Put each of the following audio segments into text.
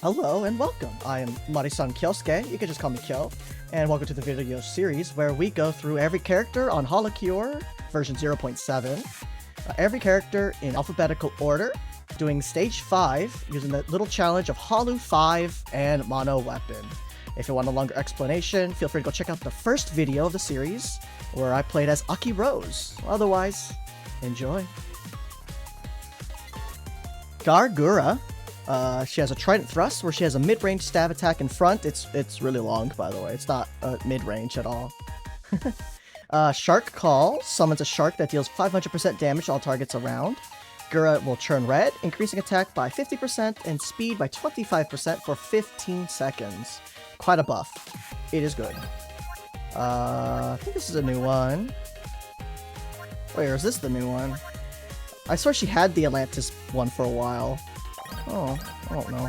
Hello and welcome. I am Marisan Kyosuke, you can just call me Kyo, and welcome to the video series where we go through every character on HoloCure version 0.7, every character in alphabetical order, doing stage 5 using the little challenge of Halu 5 and Mono Weapon. If you want a longer explanation, feel free to go check out the first video of the series where I played as Aki Rose. Otherwise, enjoy. Gawr Gura. She has a trident thrust where she has a mid-range stab attack in front. It's really long, by the way. It's not mid-range at all. Shark Call summons a shark that deals 500% damage to all targets around. Gura will turn red, increasing attack by 50% and speed by 25% for 15 seconds. Quite a buff. It is good. I think this is a new one. Wait, or is this the new one? I swear she had the Atlantis one for a while. Oh, I don't know.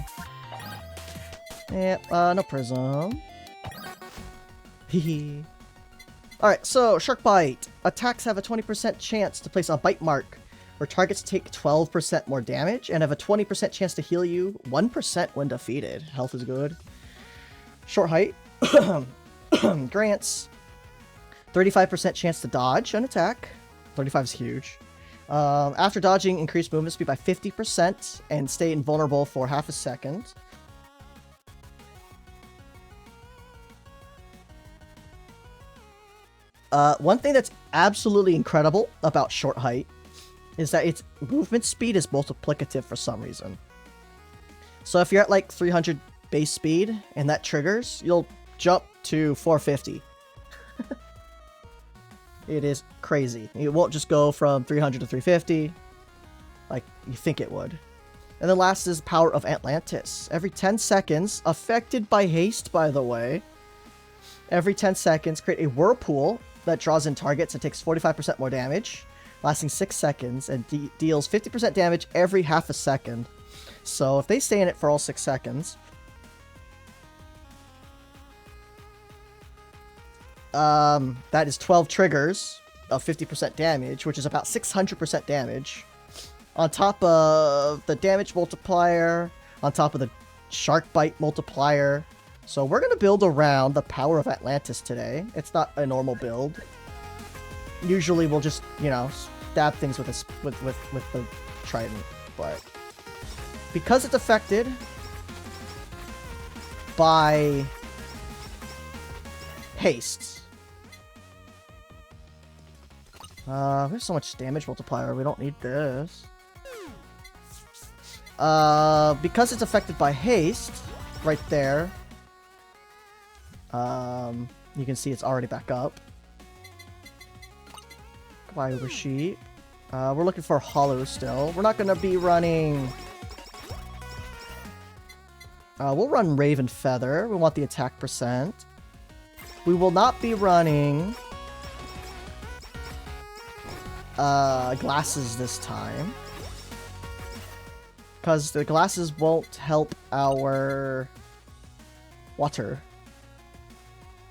Yeah, no prism. Hehe. Alright, so Shark Bite. Attacks have a 20% chance to place a bite mark, where targets take 12% more damage, and have a 20% chance to heal you 1% when defeated. Health is good. Short Height. Grants 35% chance to dodge an attack. 35 is huge. After dodging, increase movement speed by 50% and stay invulnerable for half a second. One thing that's absolutely incredible about Short Height is that its movement speed is multiplicative for some reason. So if you're at like 300 base speed and that triggers, you'll jump to 450. It is crazy. It won't just go from 300 to 350 like you think it would. And then last is Power of Atlantis. Every 10 seconds, affected by haste, by the way. Every 10 seconds, create a Whirlpool that draws in targets and takes 45% more damage, lasting 6 seconds, and deals 50% damage every half a second. So if they stay in it for all 6 seconds, that is 12 triggers of 50% damage, which is about 600% damage. On top of the damage multiplier, on top of the shark bite multiplier. So we're going to build around the Power of Atlantis today. It's not a normal build. Usually we'll just, you know, stab things with the trident. But because it's affected by haste, we have so much damage multiplier, we don't need this. Because it's affected by haste, right there, you can see it's already back up. Goodbye, Uber Sheep. We're looking for Halu still. We're not gonna be running... we'll run Raven Feather. We want the attack percent. We will not be running... glasses this time, because the glasses won't help our water.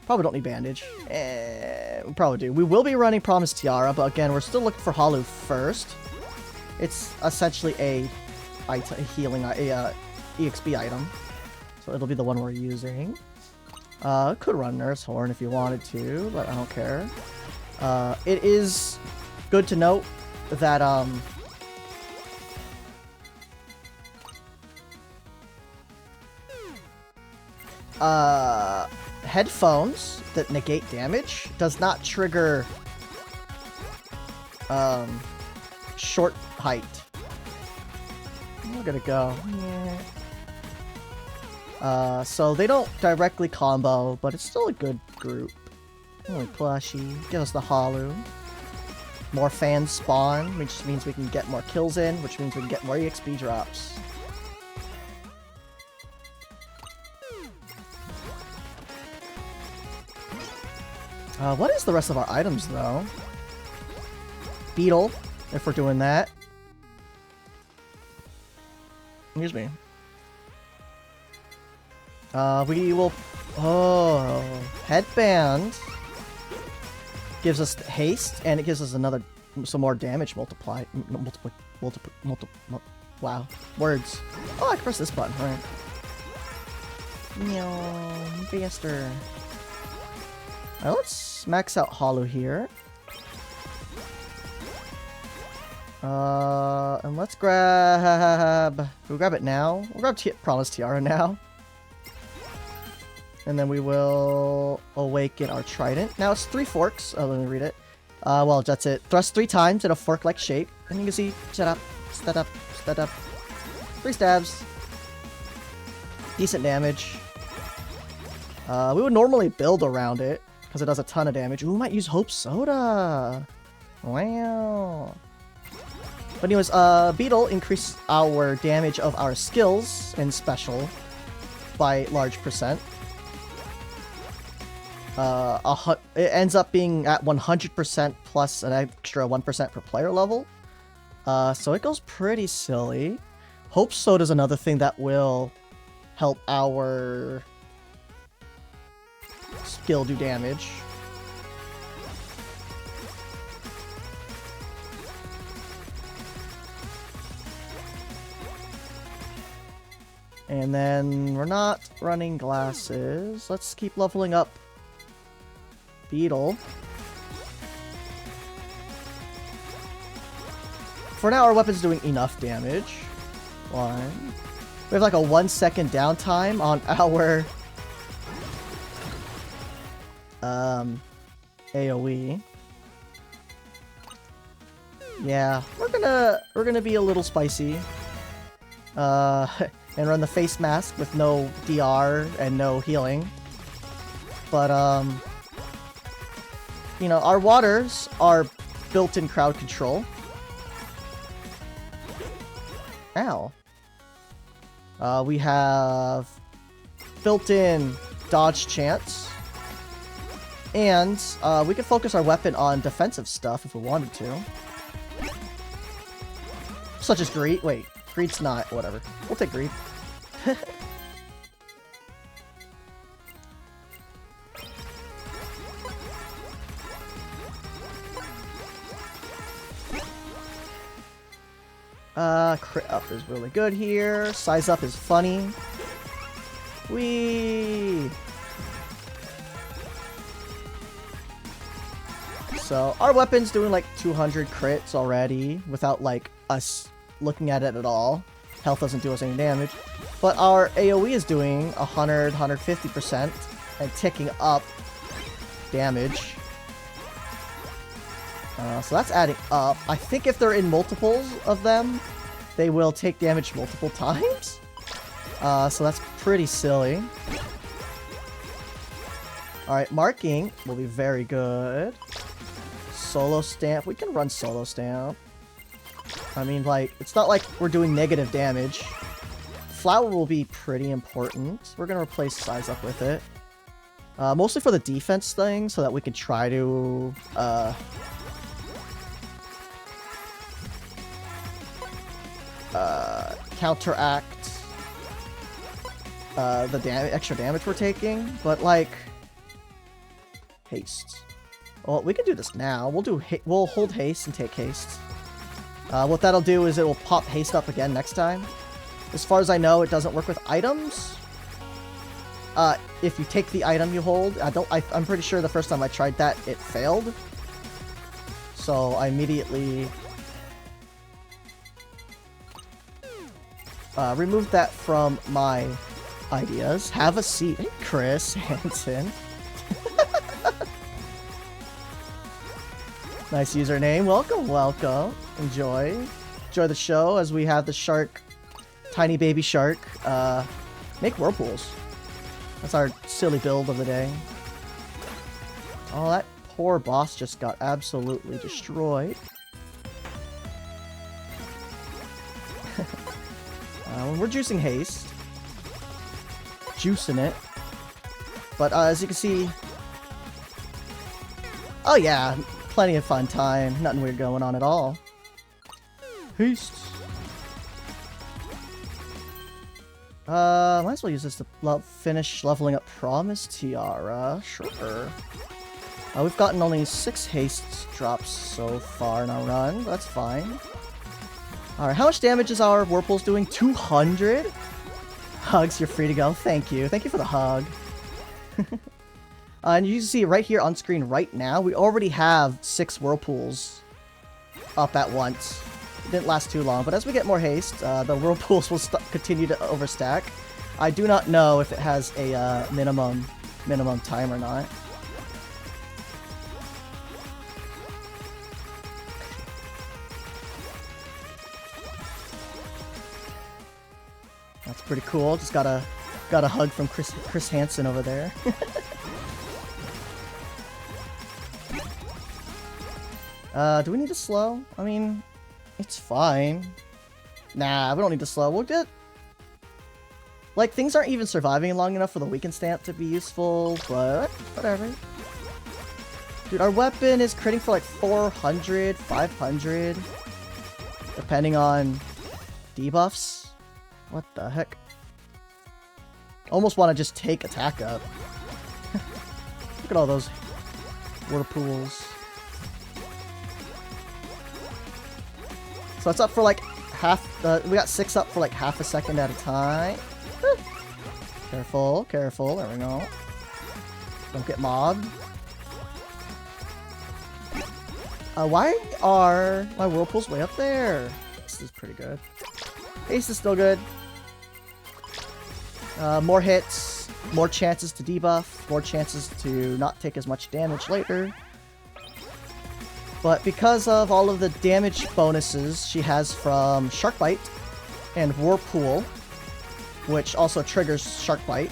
Probably don't need bandage. We probably do. We will be running Promised Tiara, but again, we're still looking for Halu first. It's essentially a healing, EXP item, so it'll be the one we're using. Could run Nurse Horn if you wanted to, but I don't care. It is good to note that headphones that negate damage does not trigger Short Height. We're gonna go. Yeah. So they don't directly combo, but it's still a good group. Really plushy. Give us the Halu. More fans spawn, which means we can get more kills in, which means we can get more EXP drops. What is the rest of our items, though? Beetle, if we're doing that. Excuse me. We will... Oh, Headband gives us haste, and it gives us some more damage wow, words. Oh, I can press this button, right? Faster. Alright, let's max out Halu here. And let's grab... We'll grab it now. We'll grab Promise Tiara now. And then we will awaken our Trident. Now it's 3 forks. Oh, let me read it. Well, that's it. Thrust 3 times in a fork-like shape. And you can see, set up, 3 stabs. Decent damage. We would normally build around it, because it does a ton of damage. Ooh, we might use Hope Soda. Wow. But anyways, Beetle increased our damage of our skills in special by large percent. It ends up being at 100% plus an extra 1% per player level. So it goes pretty silly. Hope Soda is another thing that will help our skill do damage. And then we're not running glasses. Let's keep leveling up Beetle. For now, our weapon's doing enough damage. We have like a 1-second downtime on our AoE. Yeah, we're gonna be a little spicy. And run the face mask with no DR and no healing. But you know, our waters are built-in crowd control. Ow. We have built-in dodge chance. And we can focus our weapon on defensive stuff if we wanted to. Such as greed. Wait, greed's not. Whatever. We'll take greed. Crit up is really good here. Size up is funny. Whee! So, our weapon's doing like 200 crits already without like us looking at it at all. Health doesn't do us any damage. But our AoE is doing 100, 150% and ticking up damage. So that's adding up. I think if they're in multiples of them, they will take damage multiple times. So that's pretty silly. Alright, marking will be very good. Solo stamp. We can run solo stamp. I mean, like, it's not like we're doing negative damage. Flower will be pretty important. We're gonna replace size up with it. Mostly for the defense thing, so that we can try to, counteract the extra damage we're taking, but like haste. Well, we can do this now. We'll hold haste and take haste. What that'll do is it will pop haste up again next time. As far as I know, it doesn't work with items. If you take the item you hold, I'm pretty sure the first time I tried that, it failed. So I immediately removed that from my ideas. Have a seat, Chris Hansen. Nice username. Welcome, welcome. Enjoy the show as we have the shark, tiny baby shark, make whirlpools. That's our silly build of the day. Oh, that poor boss just got absolutely destroyed. We're juicing haste. Juicing it. But as you can see... Oh yeah, plenty of fun time. Nothing weird going on at all. Haste. Might as well use this to finish leveling up Promise Tiara. Sure. We've gotten only 6 haste drops so far in our run. That's fine. Alright, how much damage is our Whirlpool's doing? 200? Hugs, you're free to go. Thank you. Thank you for the hug. And you can see right here on screen right now, we already have 6 Whirlpools up at once. It didn't last too long, but as we get more haste, the Whirlpools will continue to overstack. I do not know if it has a minimum time or not. That's pretty cool. Just got a hug from Chris Hansen over there. Do we need to slow? I mean, it's fine. Nah, we don't need to slow. We'll get... Like, things aren't even surviving long enough for the weaken stamp to be useful, but whatever. Dude, our weapon is critting for like 400, 500, depending on debuffs. What the heck? Almost want to just take attack up. Look at all those Whirlpools. So it's up for like half, we got 6 up for like half a second at a time. Careful, careful, there we go. Don't get mobbed. Why are my Whirlpools way up there? This is pretty good. Haste is still good. More hits, more chances to debuff, more chances to not take as much damage later. But because of all of the damage bonuses she has from Shark Bite and Whirlpool, which also triggers Shark Bite,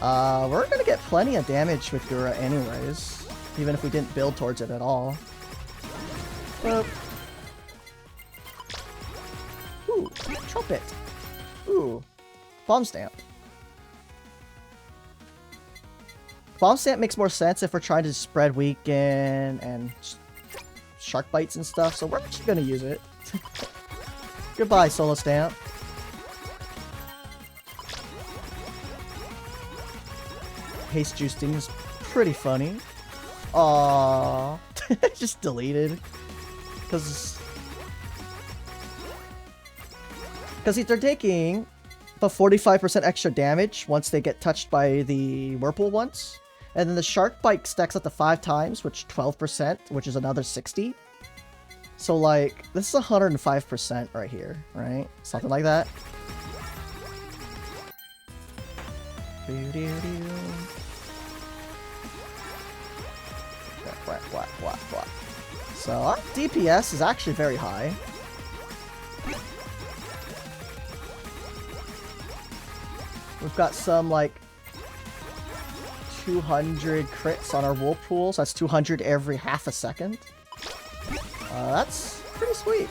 we're gonna get plenty of damage with Gura anyways, even if we didn't build towards it at all. Ooh, trumpet. Ooh, bomb stamp. Bomb stamp makes more sense if we're trying to spread weaken and Shark Bites and stuff, so we're actually gonna use it. Goodbye, solo stamp. Haste juicing is pretty funny. Aww. Just deleted. Because they're taking the 45% extra damage once they get touched by the Whirlpool once. And then the Shark Bite stacks up to 5 times, which 12%, which is another 60. So like, this is 105% right here, right? Something like that. What? So our DPS is actually very high. We've got some like 200 crits on our Whirlpools. That's 200 every half a second. That's pretty sweet.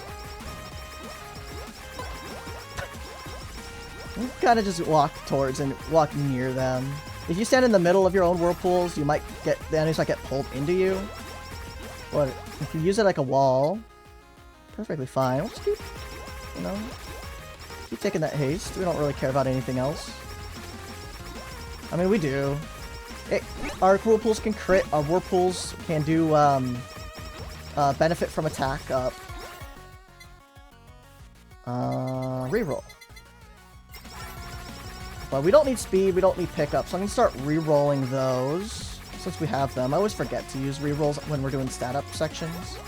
You kind of just walk towards and walk near them. If you stand in the middle of your own Whirlpools, you might get, the enemies might get pulled into you. But if you use it like a wall, perfectly fine. We'll just keep, you know, keep taking that haste. We don't really care about anything else. I mean, we do. Our Whirlpools can crit. Our Whirlpools can do benefit from attack up. Reroll. But we don't need speed, we don't need pickup, so I'm going to start re-rolling those, since we have them. I always forget to use re-rolls when we're doing stat-up sections.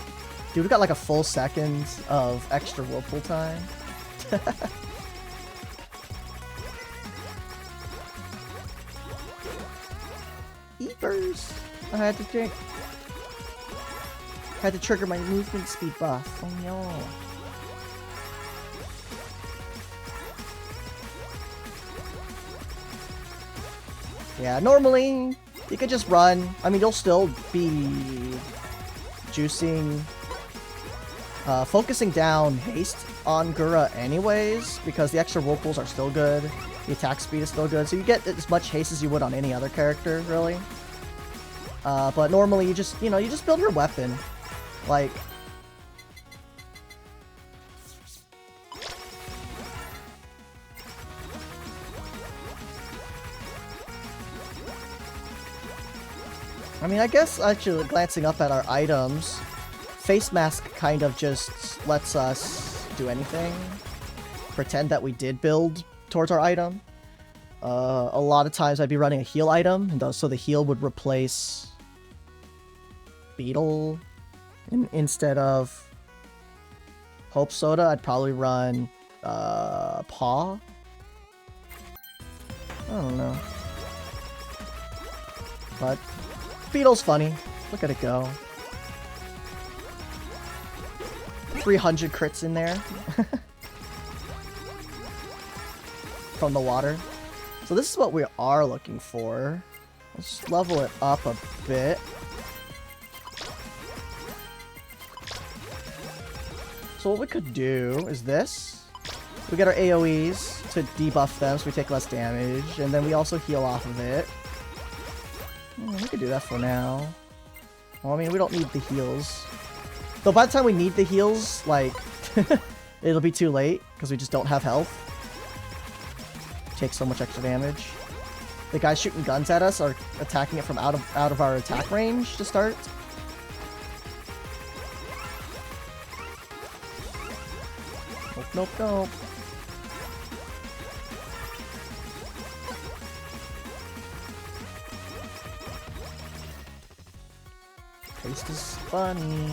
Dude, we got like a full second of extra Whirlpool time. Eepers! I had to drink. Had to trigger my movement speed buff. Oh no. Yeah, normally you could just run. I mean, you'll still be juicing, focusing down haste on Gura anyways, because the extra Whirlpools are still good. The attack speed is still good, so you get as much haste as you would on any other character, really. But normally you just, you know, you just build your weapon. Like, I mean, I guess actually glancing up at our items, face mask kind of just lets us do anything. Pretend that we did build towards our item. A lot of times I'd be running a heal item, and so the heal would replace Beetle instead of Hope Soda. I'd probably run Paw. I don't know. But Beetle's funny. Look at it go. 300 crits in there. From the water. So this is what we are looking for. Let's level it up a bit. So what we could do is this. We get our AoEs to debuff them so we take less damage. And then we also heal off of it. We could do that for now. Well, I mean, we don't need the heals. Though by the time we need the heals, like, it'll be too late because we just don't have health. Take so much extra damage. The guys shooting guns at us are attacking it from out of our attack range to start. Nope, nope, nope. Taste is funny.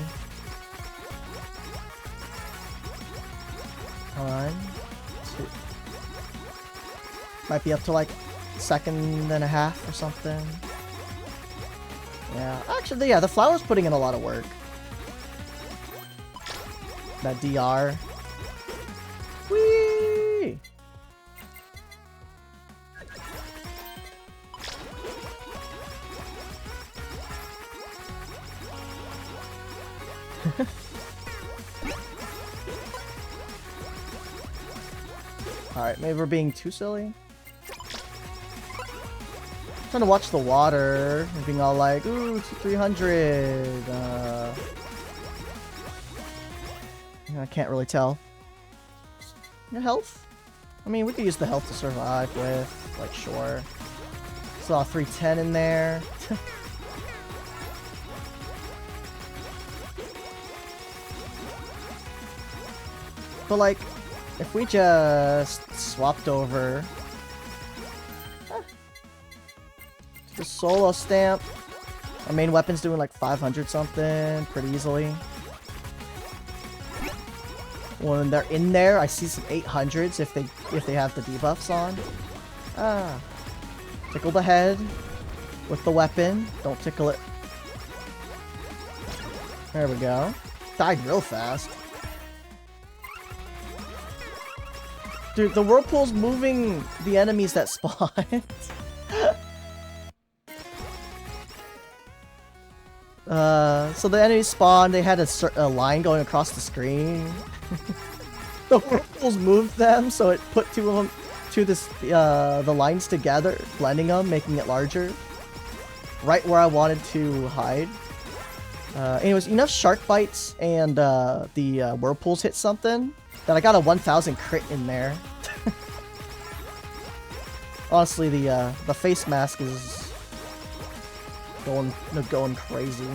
1, 2. Might be up to like second and a half or something. Yeah, actually, yeah, the flower's putting in a lot of work. That DR. Whee! Alright, maybe we're being too silly. Trying to watch the water and being all like, ooh, 300. I can't really tell. Your health? I mean, we could use the health to survive with, like, sure. Saw 310 in there. But, like, if we just swapped over the solo stamp, our main weapon's doing like 500 something pretty easily. When they're in there, I see some 800s if they have the debuffs on. Tickle the head with the weapon. Don't tickle it. There we go. Died real fast. Dude, the Whirlpool's moving the enemies that spawn. So the enemies spawned, they had a line going across the screen. The Whirlpools moved them, so it put two of them, the lines together, blending them, making it larger. Right where I wanted to hide. Anyways, enough shark bites and the Whirlpools hit something that I got a 1000 crit in there. Honestly, the face mask is going crazy.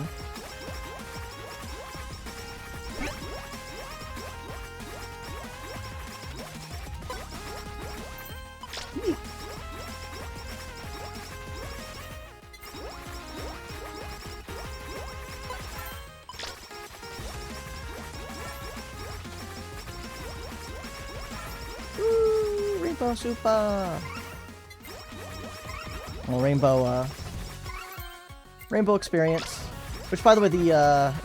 Woo, Rainbow Super! Well, Rainbow experience. Which, by the way,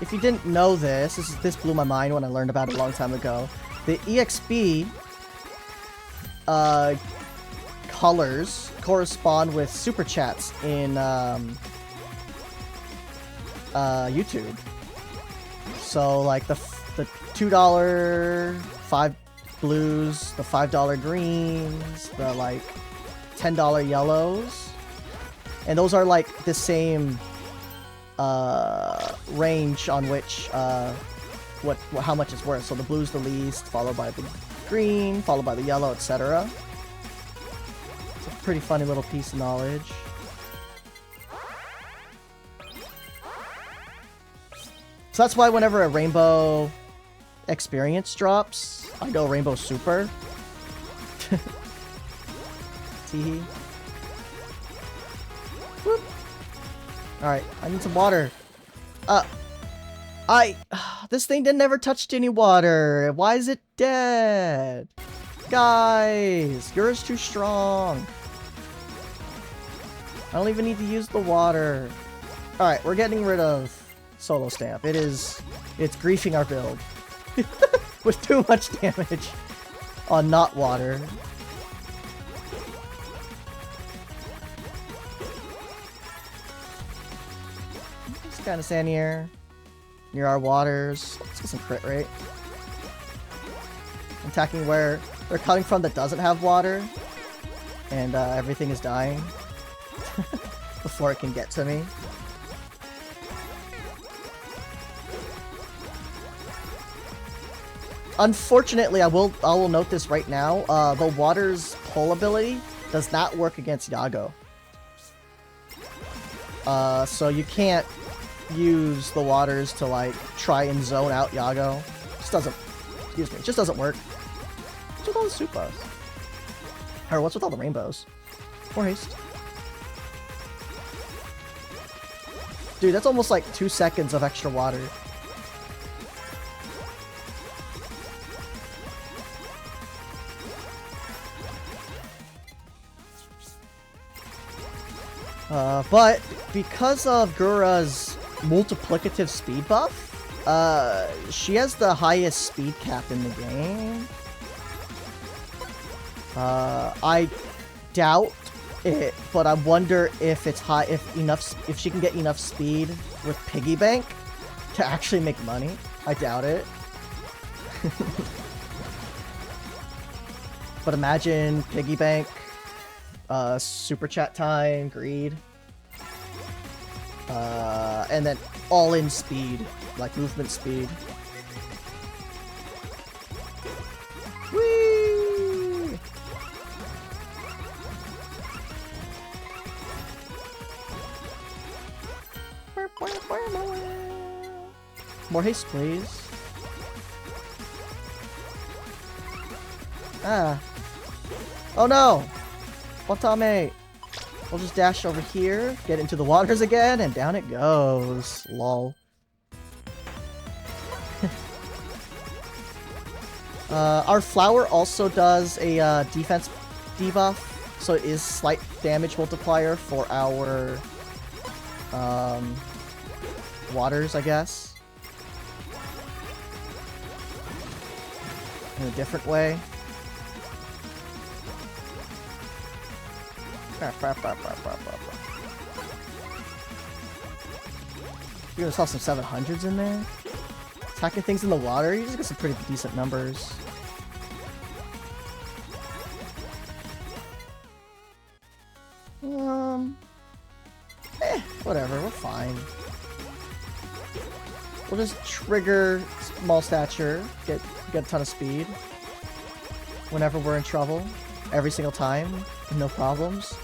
if you didn't know this blew my mind when I learned about it a long time ago. The EXP colors correspond with super chats in YouTube. So, like the $2 5 blues, the $5 greens, the like $10 yellows. And those are like the same range on which how much it's worth. So the blue's the least, followed by the green, followed by the yellow, etc. It's a pretty funny little piece of knowledge. So that's why whenever a rainbow experience drops, I go Rainbow Super. Teehee. Whoop. Alright, I need some water. This thing didn't ever touch any water. Why is it dead? Guys, Gura's too strong. I don't even need to use the water. Alright, we're getting rid of Solo Stamp. It's griefing our build. With too much damage on not water. Just kind of stand here. Near our waters. Let's get some crit rate. Attacking where they're coming from that doesn't have water. And everything is dying. Before it can get to me. Unfortunately, I will note this right now. The water's pull ability does not work against Yago. So you can't use the waters to like try and zone out Yago. Just doesn't. Excuse me. It just doesn't work. What's with all the Supas? Or what's with all the rainbows? More haste. Dude, that's almost like 2 seconds of extra water. But because of Gura's multiplicative speed buff, she has the highest speed cap in the game. I doubt it, but I wonder if it's high, if she can get enough speed with Piggy Bank to actually make money. I doubt it. But imagine Piggy Bank, super chat time, greed, and then all in speed, like movement speed. Whee! More haste, please. Ah. Oh no! Watame! We'll just dash over here, get into the waters again, and down it goes. Lol. Our flower also does a defense debuff, so it is slight damage multiplier for our waters, I guess. In a different way. You even saw some 700s in there. Attacking things in the water, you just get some pretty decent numbers. Whatever, we're fine. We'll just trigger small stature, get a ton of speed. Whenever we're in trouble. Every single time. No problems.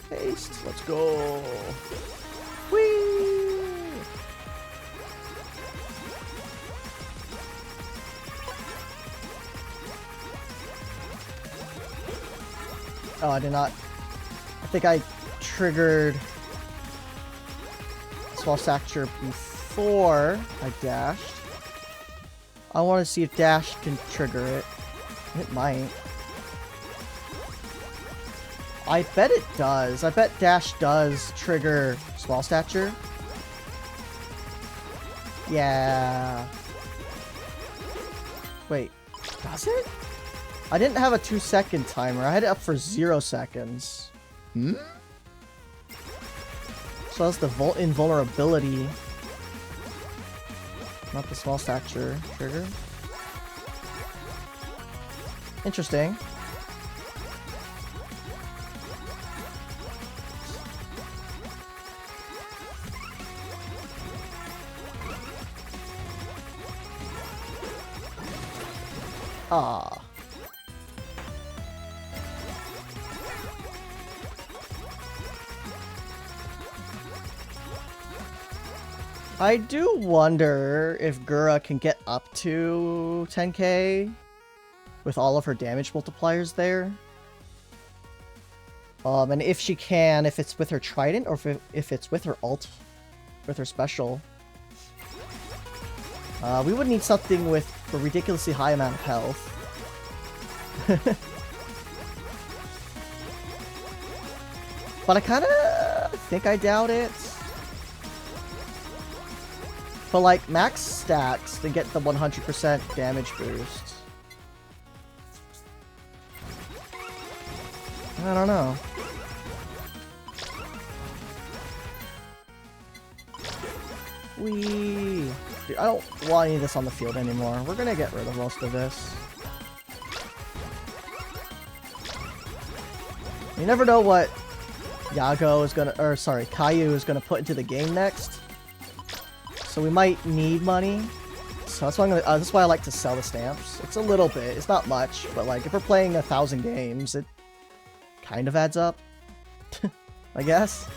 Haste, let's go. Whee! Oh, I did not. I think I triggered small stature before I dashed. I want to see if dash can trigger it. It might. I bet it does. I bet dash does trigger small stature. Yeah. Wait, does it? I didn't have a 2-second timer. I had it up for 0 seconds. Hmm? So that's the invulnerability. Not the small stature trigger. Interesting. Ah. I do wonder if Gura can get up to 10k with all of her damage multipliers there. And if she can, if it's with her trident or if it's with her ult, with her special. We would need something with a ridiculously high amount of health. But I kind of think I doubt it. But like max stacks to get the 100% damage boost. I don't know. Dude, I don't want any of this on the field anymore. We're gonna get rid of most of this. You never know what Caillou is gonna put into the game next. So we might need money. So that's why that's why I like to sell the stamps. It's a little bit, it's not much, but like if we're playing 1,000 games, it kind of adds up. I guess.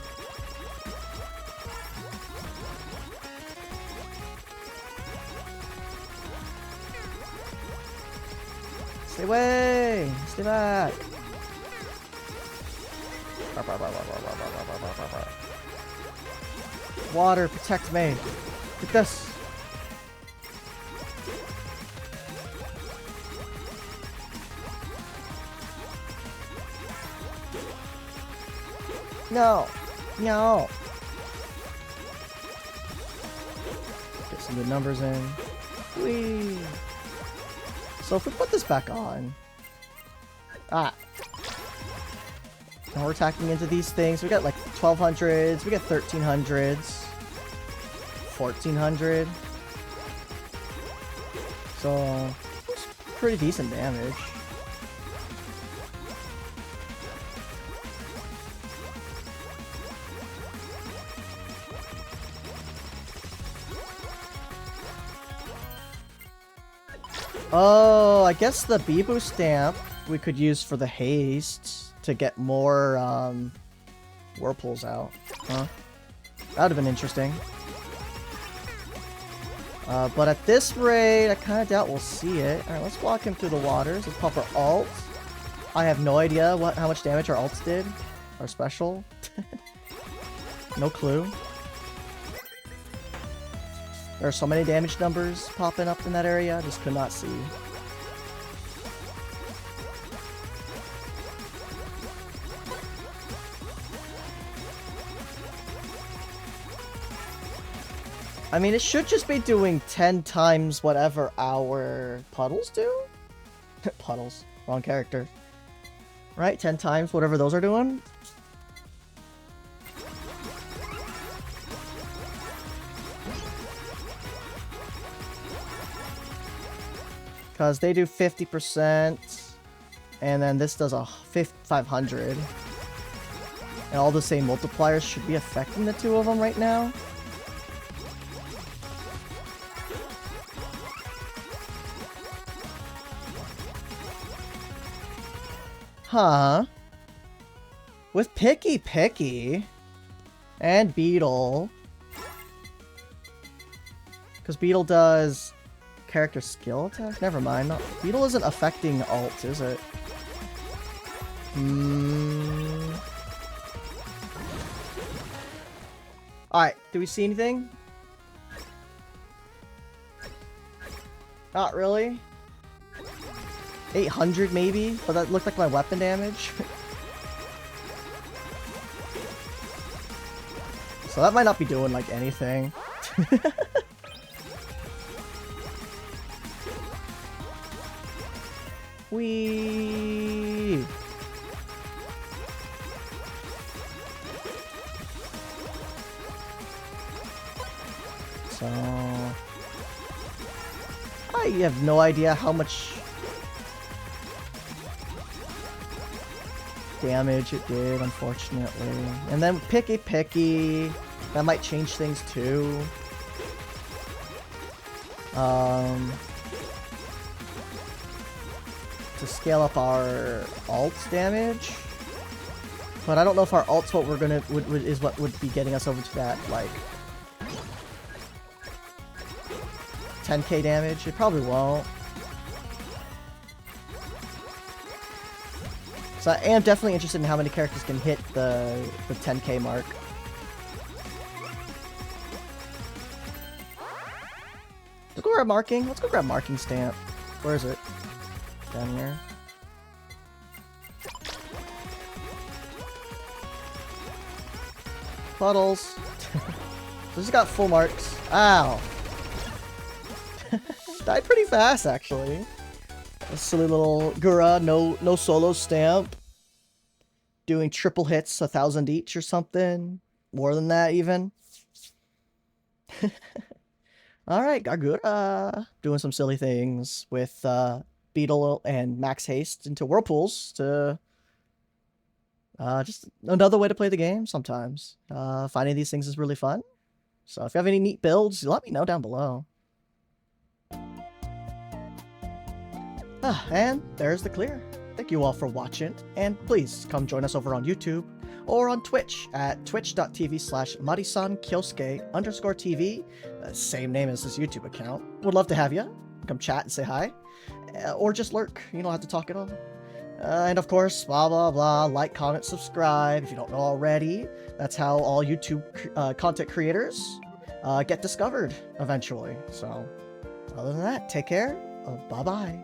Stay away! Stay back! Water, protect me! Get this! No! No! Get some good numbers in. Whee! So if we put this back on... Ah! And we're attacking into these things. We got like 1200s, we got 1300s, 1400. So, it's pretty decent damage. Oh, I guess the Bebo stamp we could use for the haste to get more Whirlpools out. Huh? That would have been interesting. But at this rate, I kind of doubt we'll see it. Alright, let's block him through the waters. Let's pop our ult. I have no idea how much damage our ults did. Our special. No clue. There are so many damage numbers popping up in that area, I just could not see. I mean, it should just be doing 10 times whatever our puddles do? Puddles. Wrong character. Right? 10 times whatever those are doing? Because they do 50%, and then this does a 500. And all the same multipliers should be affecting the two of them right now. Huh. With Picky and Beetle. Because Beetle does character skill attack? Never mind. No, Beetle isn't affecting ult, is it? Alright, do we see anything? Not really. 800 maybe, but that looked like my weapon damage. So that might not be doing like anything. Whee! So I have no idea how much damage it did, unfortunately. And then Picky, that might change things too. To scale up our ult damage, but I don't know if our ult's what we're gonna is what would be getting us over to that like 10k damage. It probably won't. So I am definitely interested in how many characters can hit the 10k mark. Let's go grab marking. Let's go grab marking stamp. Where is it? Down here. Puddles. This has got full marks. Ow. Died pretty fast, actually. A silly little Gura, no solo stamp. Doing triple hits, 1,000 each or something. More than that, even. Alright, Gawr Gura. Doing some silly things with Beetle and max haste into Whirlpools to... just another way to play the game sometimes. Finding these things is really fun. So if you have any neat builds, let me know down below. And there's the clear. Thank you all for watching, and please come join us over on YouTube or on Twitch at twitch.tv/marisankyosuke_TV, same name as this YouTube account. Would love to have you. Come chat and say hi. Or just lurk. You don't have to talk at all. And of course, blah blah blah, like, comment, subscribe if you don't know already. That's how all YouTube content creators get discovered eventually. So, other than that, take care. Bye-bye.